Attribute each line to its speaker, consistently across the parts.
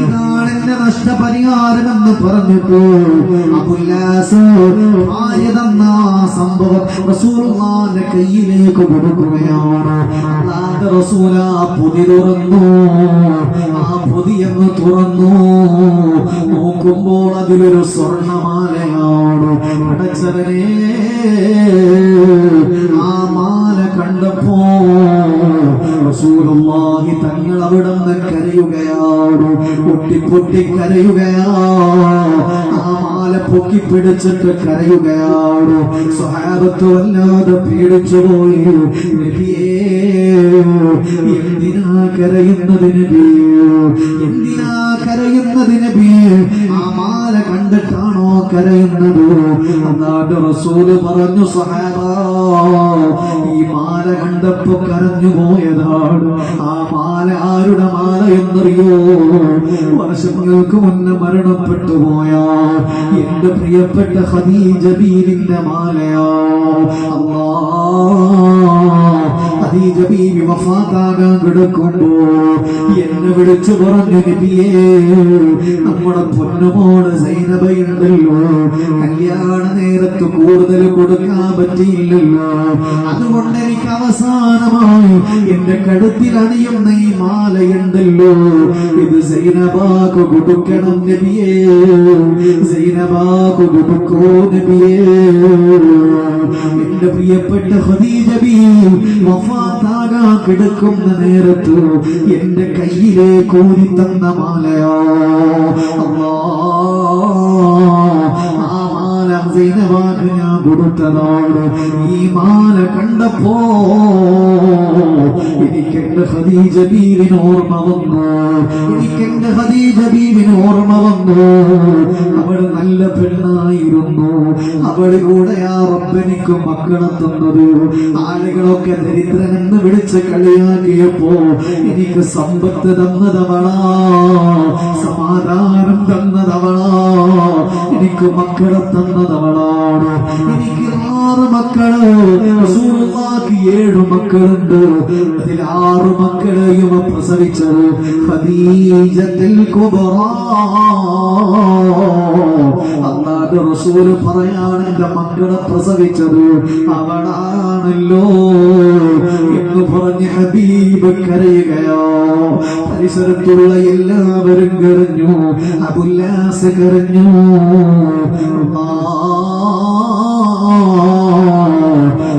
Speaker 1: ഇതാണ് എന്റെ നഷ്ടപരിഹാരമെന്ന് പറഞ്ഞിട്ട് ഭാര്യ തന്ന സംഭവം റസൂലുള്ളാഹിന്റെ കയ്യിലേക്ക് കൊടുക്കുകയാണ്. അല്ലാഹുവിന്റെ റസൂൽ ആ പൊതി തുറന്നു. ആ പൊതിയങ്ങ് തുറന്നു നോക്കുമ്പോൾ അതിലൊരു സ്വർണമാലയാണ്. പടച്ചവനെ, ആ മാല കണ്ടപ്പോ റസൂലുള്ളാഹി തങ്ങൾ അവിടുന്ന് കരയുകയാണ്. പൊട്ടി കരയുകയാണ്. ആ മാല പൊക്കി പിടിച്ചിട്ട് കരയുകയാണ്. സ്വഹാബത്ത് വല്ലാതെ പേടിച്ചു പോയി. നബിയേ, എന്തിനാ കരയുന്നത് നബിയേ? എന്തിനാ കരയുന്നത് നബിയേ? ആ മാല കണ്ടിട്ടാണോ കരയുന്നത്? അല്ലാഹുവിന്റെ റസൂല് പറഞ്ഞു, സ്വഹാബാ, ഈ മാല കണ്ടപ്പോ കരഞ്ഞു പോയതാണ്. ആ മാല ആരുടെ മാല എന്നറിയോ? വർഷങ്ങൾക്ക് മുന്നേ മരണപ്പെട്ടു പോയ എന്റെ പ്രിയപ്പെട്ട ഖദീജ ബീവിന്റെ മാലയോ. ഖദീജ ബീവി വഫാത്താകാൻ കിടക്കുമ്പോ എന്നെ വിളിച്ചു പറഞ്ഞു, നബിയേ, നമ്മുടെ പൊന്നുമോള് സൈനബയുണ്ടല്ലോ, കല്യാണ നേരത്ത് കൂടുതൽ കൊടുക്കാൻ പറ്റിയില്ലല്ലോ, അതുകൊണ്ട് എനിക്ക് അവസാനമായി എന്റെ കഴുത്തിൽ അണിയുന്ന ഈ മാലയുണ്ടല്ലോ, ഇത് സൈനബാക്ക് കൊടുക്കണം നബിയേ, സൈനബാക്ക് കൊടുക്കോ നബിയേ. എന്റെ പ്രിയപ്പെട്ട ഖദീജ ബീവി വഫാത്താകാൻ കിടക്കുന്ന നേരത്ത് എന്റെ കയ്യിലേക്ക് ഊരി തന്ന മാലയോ. ആ മാല സൈനബാക്ക് ഞാൻ കൊടുത്തതാണ്. ഈ മാല കണ്ടപ്പോ എനിക്കെന്റെ ഖദീജ ബീവിന് ഓർമ്മ വന്നു. എനിക്കെന്റെ ഖദീജ ബീവിന് ഓർമ്മ വന്നു. അവള് നല്ല പെണ്ണായിരുന്നു. അവളിലൂടെ ആ റബ്ബെനിക്ക് മക്കളെ തന്നത്. ആളുകളൊക്കെ ദരിദ്രനെന്ന് വിളിച്ച് കളിയാക്കിയപ്പോ എനിക്ക് സമ്പത്ത് തന്നതവളാ, സമാധാനം തന്നതവളാ, എനിക്ക് മക്കളെ തന്നതവളാണ്. എനിക്ക് 6 മക്കള്, റസൂലുള്ളാഹിക്ക് 7 മക്കളുണ്ട്. അതിൽ 6 മക്കളെയും പ്രസവിച്ചത് ഖദീജത്തുൽ കുബ്റാ. അല്ലാഹുവിന്റെ റസൂൽ പറയാണ്, എന്റെ മക്കളെ പ്രസവിച്ചത് അവളാണല്ലോ എന്ന് പറഞ്ഞ് ഹബീബ് കരയുകയോ. പരിസരത്തുള്ള എല്ലാവരും കരഞ്ഞു. അബുല്ലാസ് കരഞ്ഞു.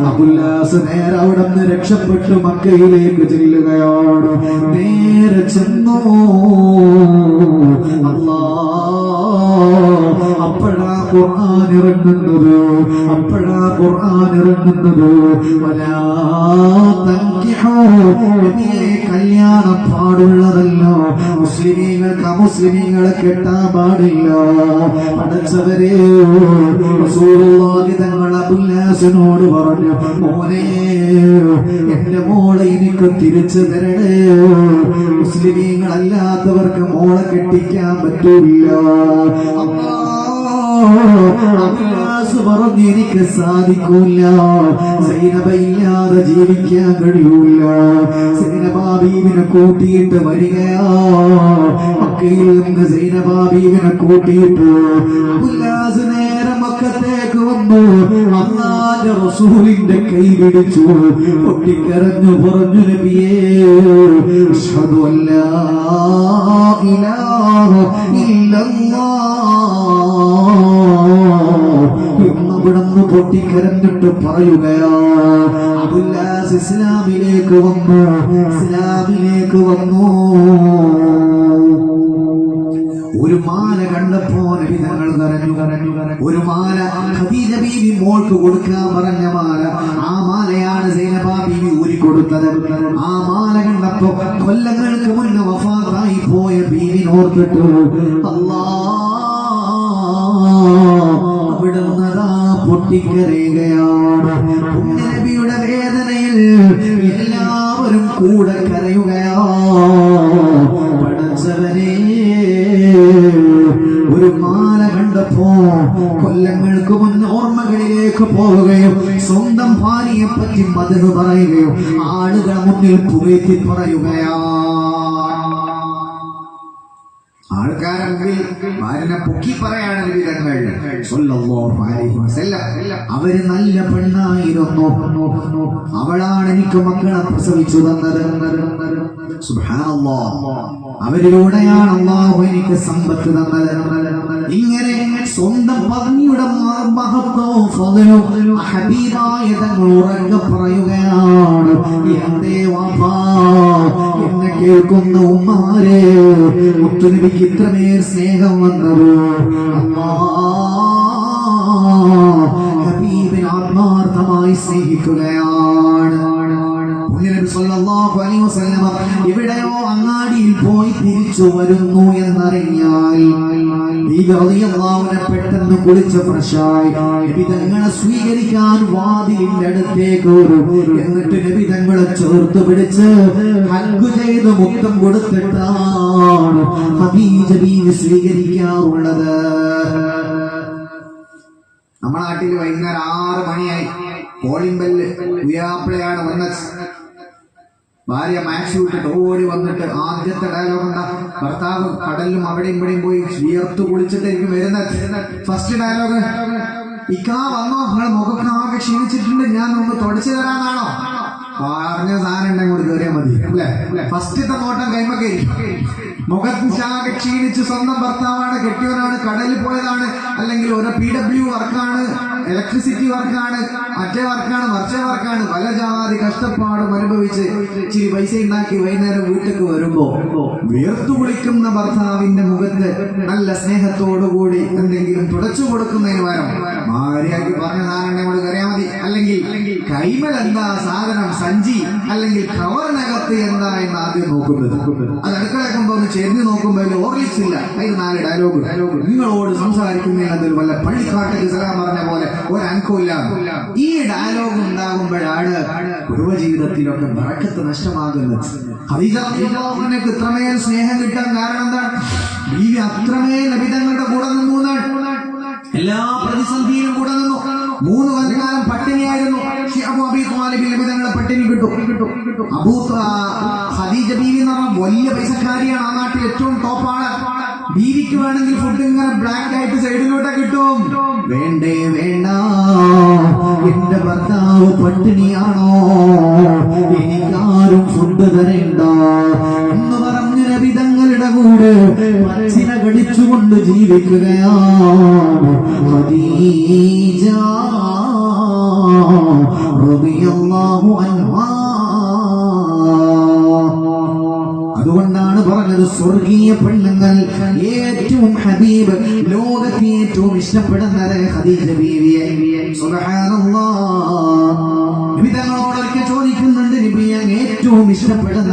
Speaker 1: അബുല്ലാസ് നേരെ അവിടെ നിന്ന് രക്ഷപ്പെട്ട് മക്കയിലേക്ക് ചെല്ലുകയാണ്. നേരെ ചെന്നു. അപ്പോഴാ ഖുർആൻ ഇറങ്ങുന്നത്. കല്യാണം പാടുള്ളതല്ല. മുസ്ലിമീങ്ങൾക്ക് അമുസ്ലിമീങ്ങളെ കെട്ടാൻ പാടില്ല. പഠിച്ചവരെ, റസൂലുള്ളാഹി തങ്ങൾ അബുല്ലാസിനോട് പറഞ്ഞു, മോനെ, എന്റെ മോളെ എനിക്ക് തിരിച്ചു തരണേ. മുസ്ലിമീങ്ങളല്ലാത്തവർക്ക് മോളെ കെട്ടിക്കാൻ പറ്റൂല്ല. പറഞ്ഞു, എനിക്ക് സാധിക്കൂല. സൈനബയില്ലാതെ ജീവിക്കാൻ കഴിയൂല. സൈനബാ ബീവിനെ കൂട്ടിയിട്ട് വരികയാ. മക്കയിൽ നിന്ന് സൈനബാ ബീവിനെ കൂട്ടിയിട്ട് അബുല്ലാസ് നേരെ മക്കത്തേക്ക് വന്നു. അല്ലാഹുവിന്റെ റസൂലിന്റെ കൈ പിടിച്ചു പൊട്ടിക്കരഞ്ഞു പറഞ്ഞു, നബിയേ, അശ്ഹദു അല്ലാ ഇലാഹ ഇല്ലല്ലാഹ് പൊട്ടിക്കരഞ്ഞിട്ട് പറയുകയോ. അബുല്ലാസ് ഇസ്ലാമിലേക്ക് വന്നു. ഒരു മാല കണ്ടപ്പോ നബി തങ്ങൾ കരഞ്ഞു. ഒരു മാല ഖദീജ ബീവി മോൾക്ക് കൊടുക്കാൻ പറഞ്ഞ മാല. ആ മാലയാണ് സൈനബാ ബീവി ഊരിക്കൊടുത്തത്. ആ മാല കണ്ടപ്പോ കൊല്ലങ്ങൾക്ക് മുന്നേ വഫാത്തായി പോയ ബീവിനെ ഓർത്തിട്ട് അവിടുന്നതാ പൊട്ടിക്കരയുകയാണ്. നബിയുടെ വേദനയിൽ എല്ലാവരും കൂടെ കരയുകയാണ്. പടച്ചവനെ, ഒരു മാല കണ്ടപ്പോ കൊല്ലങ്ങൾക്ക് മുന്നേ ഓർമ്മകളിലേക്ക് പോവുകയും സ്വന്തം ഭാര്യയെ പറ്റി മദഹ് പറയുകയും ആളുകൾ മുന്നിൽ പുകഴ്ത്തി പറയുകയാണ്. ആൾക്കാരെ മുമ്പിൽ ഭാര്യനെ പൊക്കി പറയാണ് നബി തങ്ങൾ സ്വല്ലല്ലാഹു അലൈഹി വസല്ലം. അവര് നല്ല പെണ്ണായിരുന്നു, അവളാണ് എനിക്ക് മക്കളെ പ്രസവിച്ചു തന്നത്. സുബ്ഹാനല്ലാഹ്, അവരിലൂടെയാണ് അല്ലാഹു എനിക്ക് സമ്പത്ത് തന്നത്. ഇങ്ങനെ സ്വന്തം പത്നിയുടെ മഹത്വവും ഫളലും ഹബീബായ തങ്ങൾ ഉറക്കെ പറയുകയാണ്. എന്തേ വാപ്പാ, എന്നെ കേൾക്കുന്ന ഉമ്മമാരെ, മുത്തുനബിക്ക് ഇത്രമേൽ സ്നേഹം വന്നത് ഹബീബിനെ ആത്മാർത്ഥമായി സ്നേഹിക്കുകയാണ്. നബി സല്ലല്ലാഹു അലൈഹി വസല്ലം എവിടെയോ അങ്ങാടിയിൽ പോയി തിരിച്ചു വരുന്നു എന്നറിഞ്ഞാൽ പെട്ടെന്ന് കുളിച്ച് ഫ്രഷായി നബി തങ്ങളെ സ്വീകരിക്കാൻ വാതിലിന്റെ അടുത്തേക്ക് വരും. എന്നിട്ട് നബി തങ്ങളെ ചേർത്ത് പിടിച്ച് ഹഗ്ഗ് ചെയ്ത് മുത്തം കൊടുത്തിട്ടാണ് ഖദീജ ബീവി സ്വീകരിക്കാറുള്ളത്. നമ്മുടെ നാട്ടിൽ വൈകുന്നേരം 6 മണിയായി, കോളിംഗ് ബെല്ല് ഉയർപ്പളയാണ് വന്നത്. ഭാര്യ മാക്സ് വിട്ടിട്ട് ഓടി വന്നിട്ട് ആദ്യത്തെ ഡയലോഗ് എന്താ? ഭർത്താവ് കടലിലും അവിടെയും ഇവിടെയും പോയി വിയർത്തു കുളിച്ചിട്ടായിരിക്കും വരുന്നത്. ഫസ്റ്റ് ഡയലോഗ്, ഇക്കാ വന്നോ, നിങ്ങൾ മുഖക്കാകെ ക്ഷീണിച്ചിട്ടുണ്ട്, ഞാൻ നമുക്ക് തുടച്ചു തരാനാണോ? പറഞ്ഞ സാധനം ഉണ്ടെങ്കിൽ കൂടി കയറിയാൽ മതി അല്ലെ. ഫസ്റ്റത്തെ നോട്ടം കൈമൊക്കെ മുഖത്താകെ ക്ഷീണിച്ച്, സ്വന്തം ഭർത്താവാണ്, കെട്ടിയവനാണ്, കടലിൽ പോയതാണ്, അല്ലെങ്കിൽ ഒരു PW വർക്കാണ്, ഇലക്ട്രിസിറ്റി വർക്കാണ്, മറ്റേ വർക്കാണ്, മറിച്ചേ വർക്കാണ്, പല ജാതി കഷ്ടപ്പാടും അനുഭവിച്ച് ഇച്ചിരി പൈസ ഉണ്ടാക്കി വൈകുന്നേരം വീട്ടിലേക്ക് വരുമ്പോ വീർത്തു കുളിക്കുന്ന ഭർത്താവിന്റെ മുഖത്ത് നല്ല സ്നേഹത്തോടുകൂടി എന്തെങ്കിലും തുടച്ചു കൊടുക്കുന്നതിന് പകരം ഭാര്യയ്ക്ക് പറഞ്ഞ സാധനം കൂടി കറിയാൽ മതി. അല്ലെങ്കിൽ കൈമൽ എന്താ സാധനം, സഞ്ചി അല്ലെങ്കിൽ കവറിനകത്ത് എന്താ എന്ന് ആദ്യം നോക്കുന്നത്. അത് അടുക്കള കൊണ്ടൊന്ന് ചെരിഞ്ഞു നോക്കുമ്പോൾ അതിൽ ഓർലിക്സ് ഇല്ല, അതിന് 4 ഡയലോഗ്. നിങ്ങളോട് സംസാരിക്കുന്നതിൽ വല്ല പള്ളിക്കാട്ടേക്ക് സലാം പറഞ്ഞ പോലെ ഒരനക്കമില്ല. ഈ ഡയലോഗ് ഉണ്ടാകുമ്പോഴാണ് കുടുംബജീവിതത്തിലൊക്കെ ബറക്കത്ത് നഷ്ടമാകുന്നത്. ഖദീജ റളിയല്ലാഹു ഇത്രമേൽ സ്നേഹം കിട്ടാൻ കാരണം എന്താണ്? ബീവി അത്രമേൽ നബി തങ്ങളുടെ കൂടെ നിന്നു. എല്ലാ പ്രതിസന്ധിയിലും കൂടെ നിന്നു. 3 കൊല്ലക്കാലം പട്ടിണിയായിരുന്നു. അബൂ ത്വാലിബ് നബി തങ്ങളെ പട്ടിണി കിട്ടും. ഖദീജ ബീവി എന്ന് പറഞ്ഞാൽ വലിയ പൈസക്കാരിയാണ്, ആ നാട്ടിൽ ഏറ്റവും ടോപ്പാണ്. ബീവിക്ക് വേണമെങ്കിൽ ഫുഡ് ഇങ്ങനെ ബ്ലാക്ക് ആയിട്ട് സൈഡിലൂടെ കിട്ടും. വേണ്ടേ വേണ്ട, എന്റെ ഭർത്താവ് പട്ടിണിയാണോ, എനിക്കാരും ഫുഡ് തരേണ്ട എന്ന് പറഞ്ഞ നബി തങ്ങളുടെ കൂടെ പച്ചില കടിച്ചുകൊണ്ട് ജീവിക്കുകയാണ് ഖദീജ റളിയല്ലാഹു അൻഹാ. അതുകൊണ്ടാണ് പറഞ്ഞത്, സ്വർഗീയ പെണ്ണുങ്ങൾ ഏറ്റവും ഹബീബ്, ലോകത്തെ ഏറ്റവും ഇഷ്ടപ്പെടുന്നത് ഖദീജ ബീവിയെ. സുബ്ഹാനല്ലാഹ്, നബി തങ്ങളോട് ചോദിക്കുന്നുണ്ട്, നബിയെ ഏറ്റവും ഇഷ്ടപ്പെടുന്നത്